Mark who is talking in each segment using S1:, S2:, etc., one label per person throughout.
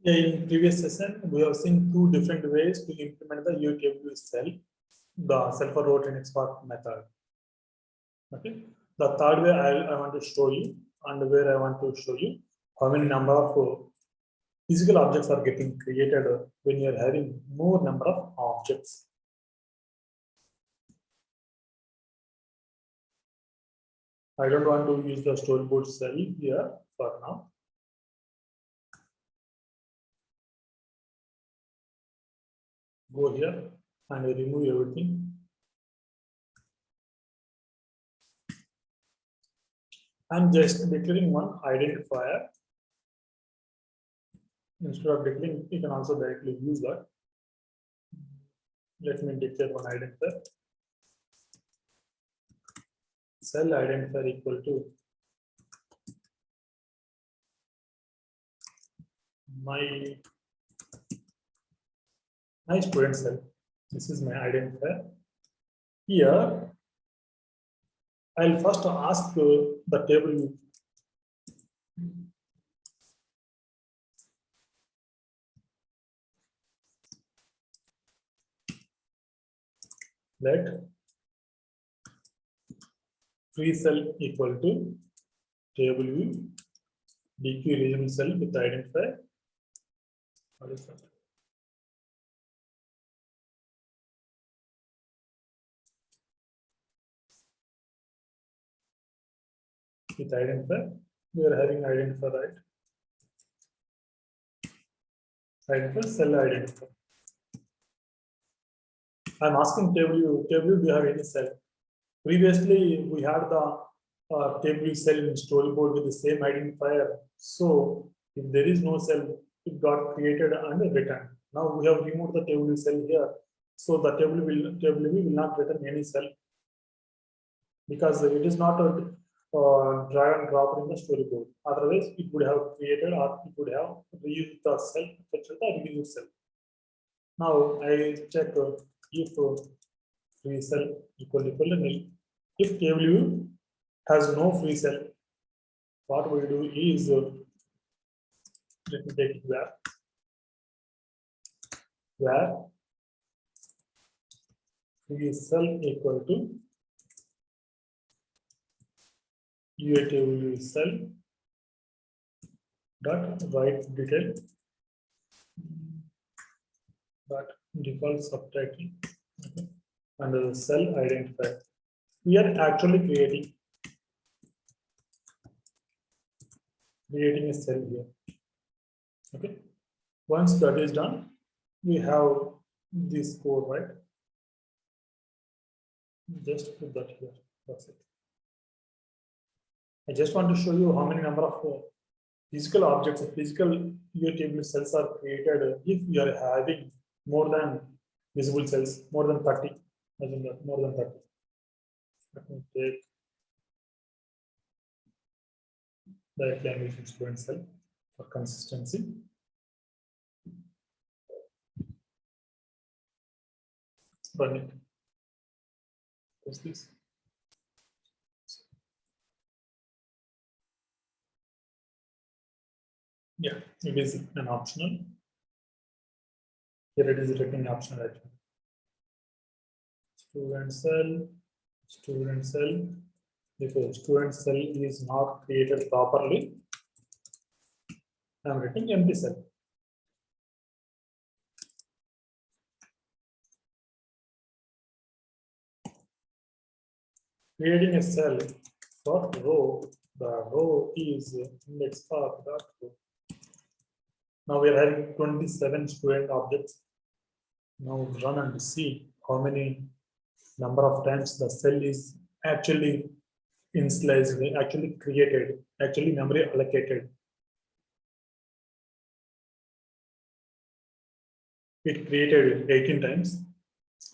S1: In previous session, we have seen two different ways to implement the UTW cell, the cell for row training spark method. Okay. The third way I want to show you, and where I want to show you how many number of physical objects are getting created when you are having more number of objects. I don't want to use the storyboard cell here for now. Go here and remove everything. I'm just declaring one identifier. Instead of declaring, you can also directly use that. Let me declare one identifier. Cell identifier equal to my student cell. This is my identifier. Here, I'll first ask the table let free cell equal to table view DQ reasonable cell with identifier. What is that? With identifier, we are having identifier, right? Identifier, cell identifier. I'm asking table view, do you have any cell? Previously, we had the table view cell in storyboard with the same identifier. So, if there is no cell, it got created and returned. Now we have removed the table view cell here, so the table view will not return any cell because it is not a drag and drop in the storyboard. Otherwise, it would have created or it would have reused the cell, fetched the reused cell. Now I check if free cell equal to nil. If table view has no free cell, what we do is let me take it where free cell equal to UATable cell dot write detail dot default subtracting, okay, and the cell identifier. We are actually creating a cell here. Okay. Once that is done, we have this code, right? Just put that here. That's it. I just want to show you how many number of physical objects, physical UATable cells are created if you are having more than visible cells, more than 30. More than 30. Let me take directly I'm using student cell for consistency. Run it. What's this? Yeah, it is an optional. Here it is written optional actually. Student cell. If a student cell is not created properly, I am writing empty cell. Creating a cell for row, the row is index path dot row. Now we are having 27 student objects. Now run and see how many number of times the cell is actually initialized, actually created, actually memory allocated. It created 18 times.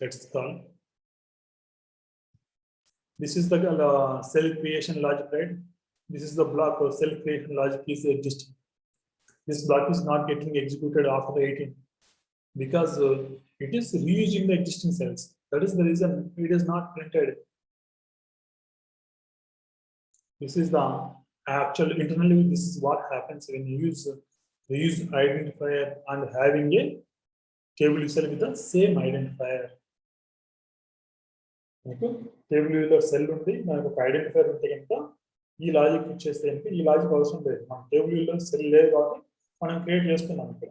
S1: Let's call. This is the cell creation logic, right? This is the block of cell creation logic is existing. This block is not getting executed after 18 because it is reusing the existing cells. That is the reason it is not printed. This is the actual internally. This is what happens when you use reuse identifier and having a table cell with the same identifier. మీకు table వ్యూలో cell ఉంది, మనకు ఒక identifier ఉంటే కనుక ఈ logic ఇచ్చేస్తే కనుక ఈ లాజిక్ అవసరం లేదు. మన టేబుల్ వ్యూలో సెల్ లేదు కాబట్టి మనం క్రియేట్ చేసుకున్నాం. ఇక్కడ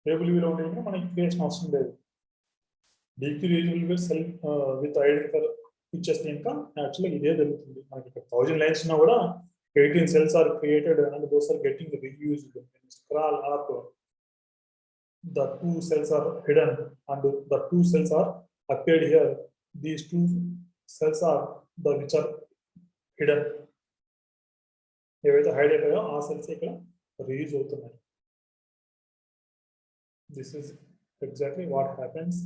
S1: టేబుల్ వ్యూలో ఉంటే కనుక మనకి క్రియేషన్ అవసరం లేదు. డీక్యూరియబుల్ సెల్ విత్ ఐడెంటిఫైర్ ఇచ్చేస్తే ఇంకా యాక్చువల్గా ఇదే జరుగుతుంది. మనకి ఇక్కడ 1000 లైన్స్ ఉన్నా కూడా 18 cells are created and those are getting reused. When you scroll up, the 2 cells are hidden and the 2 cells are appeared here. These 2 cells are the which are hidden. ఏవైతే హైడ్ అయిపోయో ఆ cells ఇక్కడ reuse అవుతున్నాయి. This is exactly what happens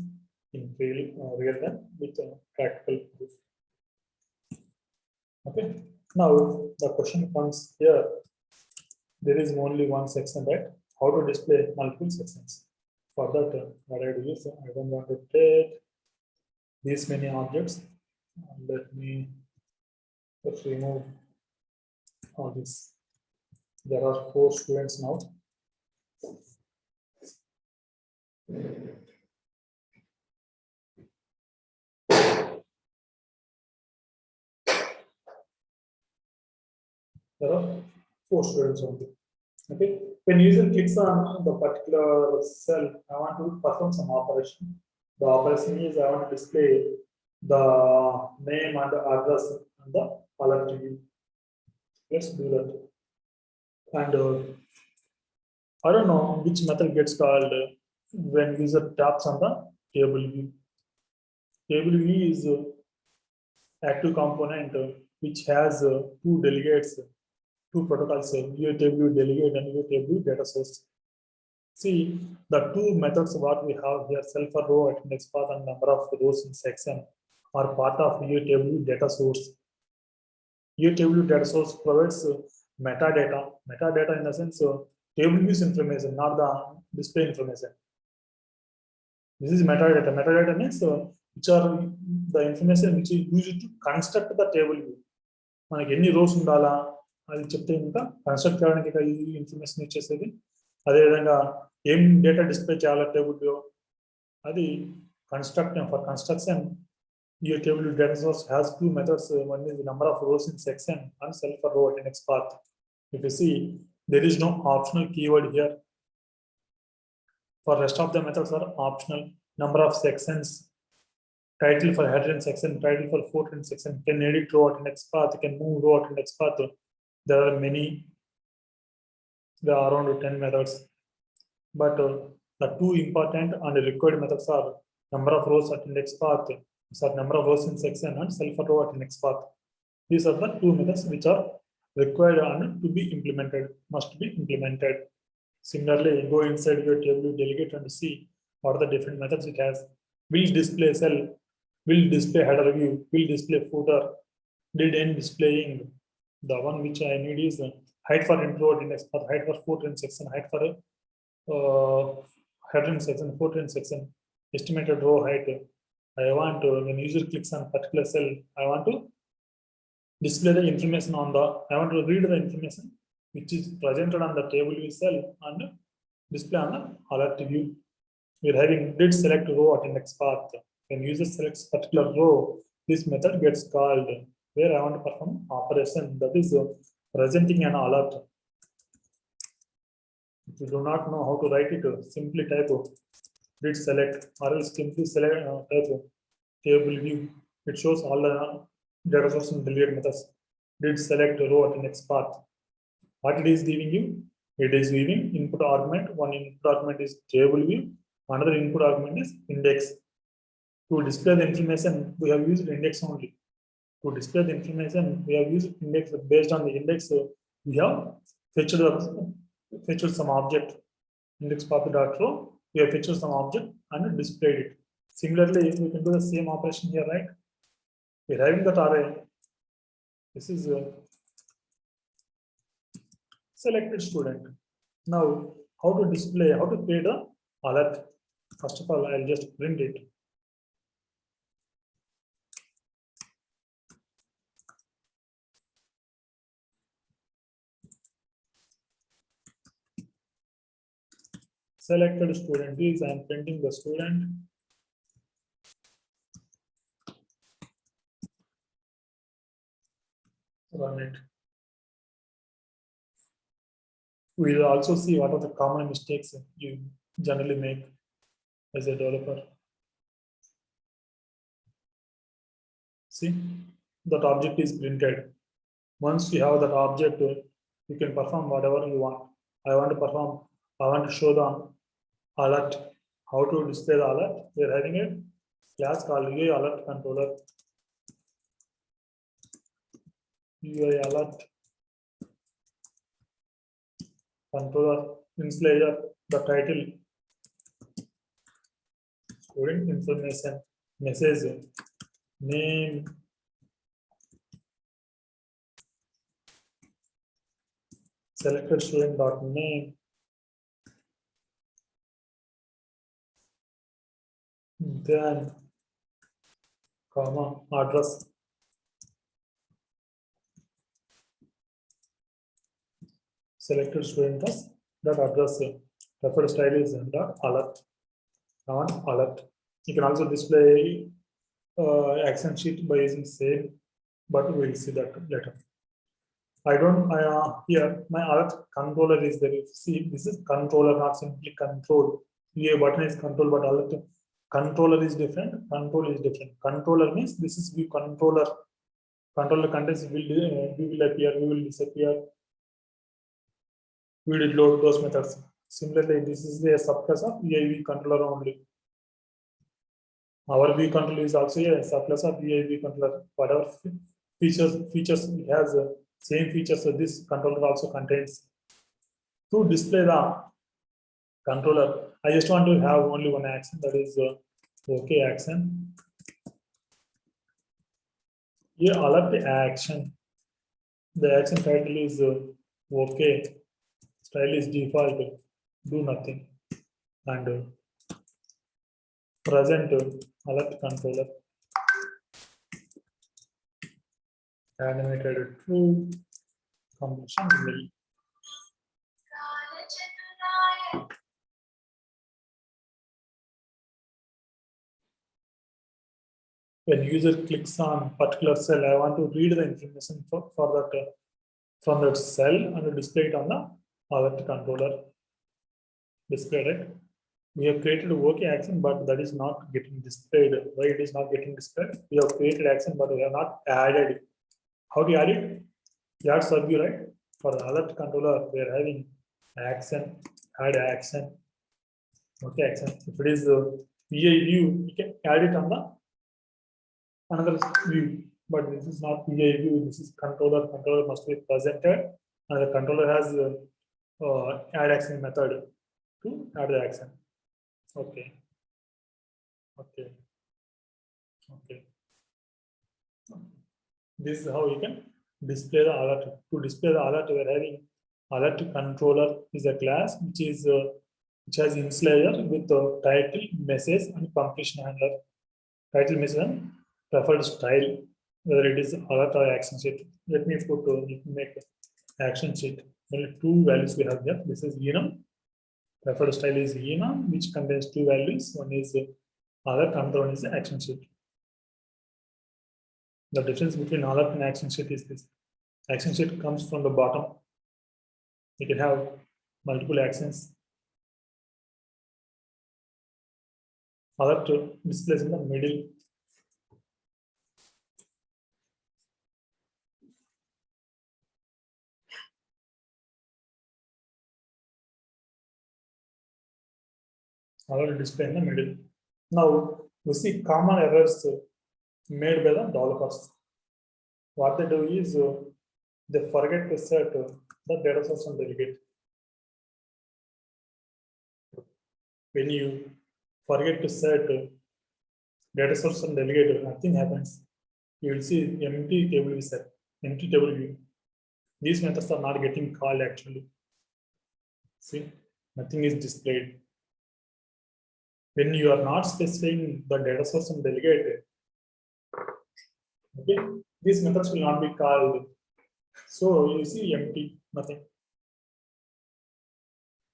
S1: in real time with practical proof. Okay. Now the question comes here. There is only one section, right? How to display multiple sections? For that, what I do is I don't want to take these many objects. Let me just remove all this. There are 4 students now. There are 4 students only. Okay. When user clicks on the particular cell, I want to perform some operation. The operation is I want to display the name and the address and the alert view. Let's do that. And I don't know which method gets called when user taps on the table view. Table view is active component which has 2 delegates, 2 protocols, UATW delegate and UATW data source. See, the 2 methods what we have here, self for row at index path and number of rows in section, are part of UATW data source. UATW data source provides metadata. Metadata in the sense table views information, not the display information. This is metadata. Metadata means which are the information which is used to construct the table view. మనకి ఎన్ని rose ఉండాలా అది చెప్తే ఇంకా construct చేయడానికి ఈ information ఇచ్చేసేది. అదేవిధంగా ఏం డేటా డిస్ప్లే చేయాలి టేబుల్లో అది construct. For construction your table data source has 2 methods. One is the number of rows in section and self for row at index path. If you see, there is no optional keyword here. For rest of the methods are optional. Number of sections, title for header in section, title for footer in section, can edit row at index path, can move row at index path. There are many. There are around 10 methods. But the 2 important and required methods are number of rows at index path, so number of rows in section, and self for row at index path. These are the 2 methods which are required and to be implemented, must be implemented. Similarly, go inside your table delegate and see what are the different methods it has. Will display cell, will display header view, will display footer, did end displaying. The one which I need is height for intro at index path, height for footer in section, height for header in section, footer in section, estimated row height. I want to, when user clicks on particular cell, I want to display the information on the, I want to read the information which is presented on the table view cell and display on the alert view. We are having did select row at index path. When user selects particular row, this method gets called where I want to perform operation, that is presenting an alert. If you do not know how to write it, simply type did select, or else simply select type table view. It shows all the data source and deleted methods. Did select row at index path. What it is giving you? It is giving input argument. One input argument is table view. Another input argument is index. To display the information, we have used index only. To display the information, we have used index. Based on the index, we have fetched some object. Index path.row. We have fetched some object and displayed it. Similarly, we can do the same operation here, right? We are having that array. This is selected student. Now, how to display, how to create a alert? First of all, I'll just print it. selected student is, I am printing the student. Run it. We'll also see what are the common mistakes you generally make as a developer. See, that object is printed. Once you have that object, you can perform whatever you want. I want to show the alert. How to display the alert? We are having a class called UI alert controller. UI alert controller installer, the title, student information, message, name, selected student dot name, then comma address, selected student dot address, preferred style is dot alert, on alert. You can also display action sheet by using same, but we'll see that later. Here my alert controller is there. See, this is controller, not simply control. Here button is control, but alert controller is different. Control is different. Controller means this is view controller. Controller contents will appear, we will disappear. We will load those methods. Similarly, this is the subclass of VIV controller only. Our view controller is also a subclass of VIV controller. Whatever features it has same features, so this controller also contains. To display the controller, I just want to have only one action, that is OK action. Here alert action. The action title is OK. Style is default. Do nothing. And present alert controller. Animated true. Completion nil. When user clicks on particular cell, I want to read the information for that from that cell and display it on the alert controller. Display it. We have created a OK action, but that is not getting displayed. Why it is not getting displayed? We have created action, but we have not added it. How do you add it? You add subview, right? For the alert controller, we are having action, add action, OK action. If it is VI view, you can add it on the another view, but this is not VI view. This is controller. Controller must be presented, and the controller has add action method to add the action. Okay. Okay. Okay. This is how you can display the alert. To display the alert, we are having alert controller is a class which is which has installer with the title, message, and completion handler. Title, message, and preferred style, whether it is alert or action sheet. Let me make action sheet. Only two values we have here. This is enum. Preferred style is enum, which contains two values. One is alert, another one is action sheet. The difference between alert and action sheet is this. Action sheet comes from the bottom. You can have multiple actions. Alert displays in the middle. Alert display in the middle. Now we see common errors made by the developers. What they do is they forget to set the data source and delegate. When you forget to set data source and delegate, nothing happens. You will see empty table is set, empty table view. These methods are not getting called actually. See, nothing is displayed. When you are not specifying the data source and delegate, okay, these methods will not be called. So you see empty, nothing.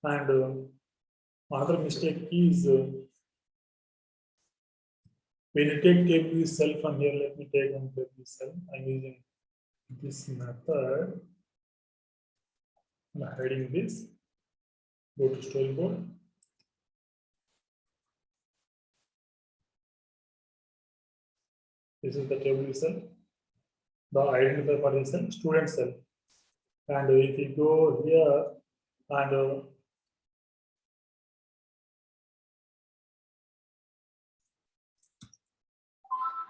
S1: And Another mistake is when you take table cell from here, let me take one table cell. I'm using this method. I'm hiding this. Go to storyboard. This is the table cell. The identifier for the cell, student cell. And if you go here and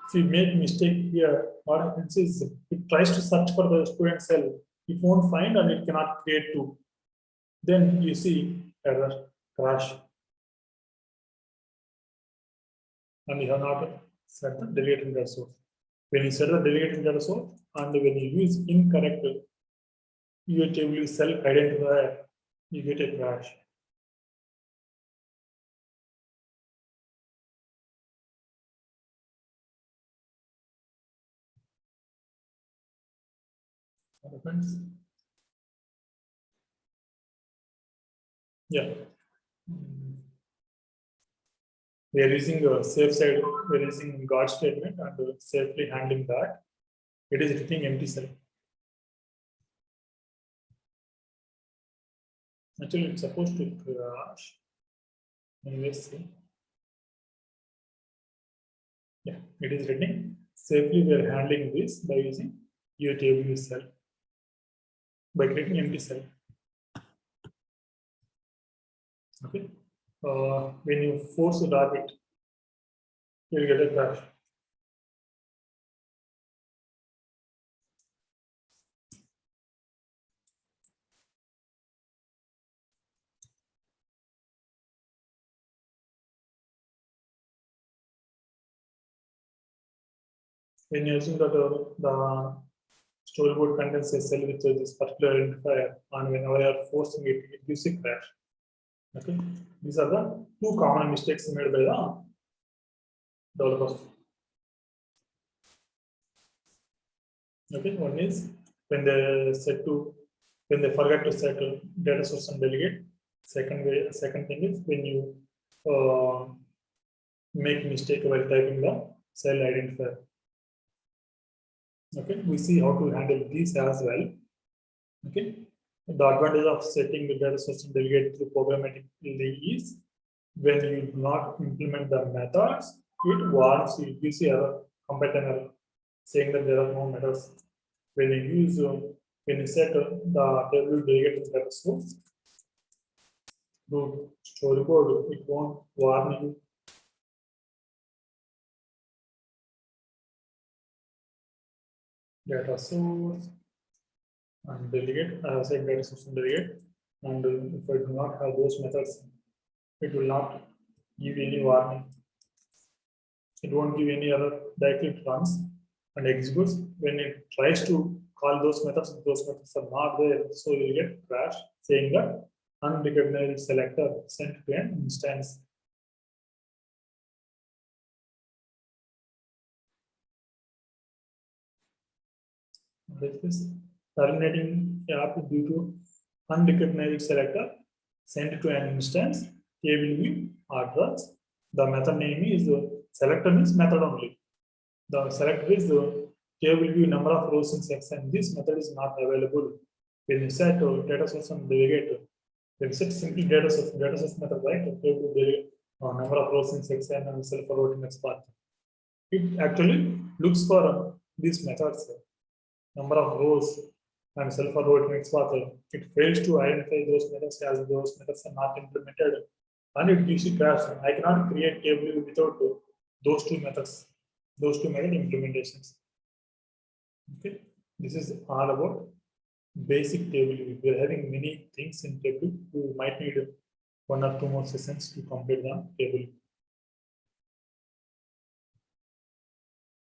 S1: if you make mistake here, what happens is it tries to search for the student cell. It won't find and it cannot create two. Then you see error, crash. And you have not set the delegated data source. When you set the delegated data source and when you use incorrect UATW cell identifier, you get a crash. What happens? Yeah. We are using a safe side, we are using God statement and safely handling that. It is returning empty cell. Actually, it's supposed to crash. Let's see. Yeah, it is returning. Safely, we are handling this by using UATW cell. By creating empty cell. Okay. When you force the target, you will get a crash. When using the storyboard contains a cell with this particular identifier, and whenever you are forcing it, it gives a crash. Okay, these are the two common mistakes made by the developers. Okay, one is when they forget to set a data source and delegate. Second thing is when you make mistake while typing the cell identifier. Okay, we see how to handle these as well. Okay, the advantage of setting the data source and delegate through programmatically is when you do not implement the methods, it warns you, gives you a compile error saying that there are no methods. When you set the table delegate data source through storyboard, it won't warn you. Data source and delegate, I have said data source and delegate, and if I do not have those methods, it will not give any warning. It won't give any other. Directly it runs and executes. When it tries to call those methods are not there, so you will get crash saying that unrecognized selector sent to an instance. What is this? Terminating app due to unrecognized selector sent to an instance KVB address. The method name is selector means method only. The selector is KVB number of rows in section. This method is not available. When you set data source and delegate, when you set simply data source method, right? KVB number of rows in section and self routing next path. It actually looks for these methods, number of rows and self routing next path. It fails to identify those methods as those methods are not implemented, and it gives you crash. I cannot create table without those two methods, those two method implementations. Okay, this is all about basic table. We are having many things in table. We might need one or two more sessions to complete the table.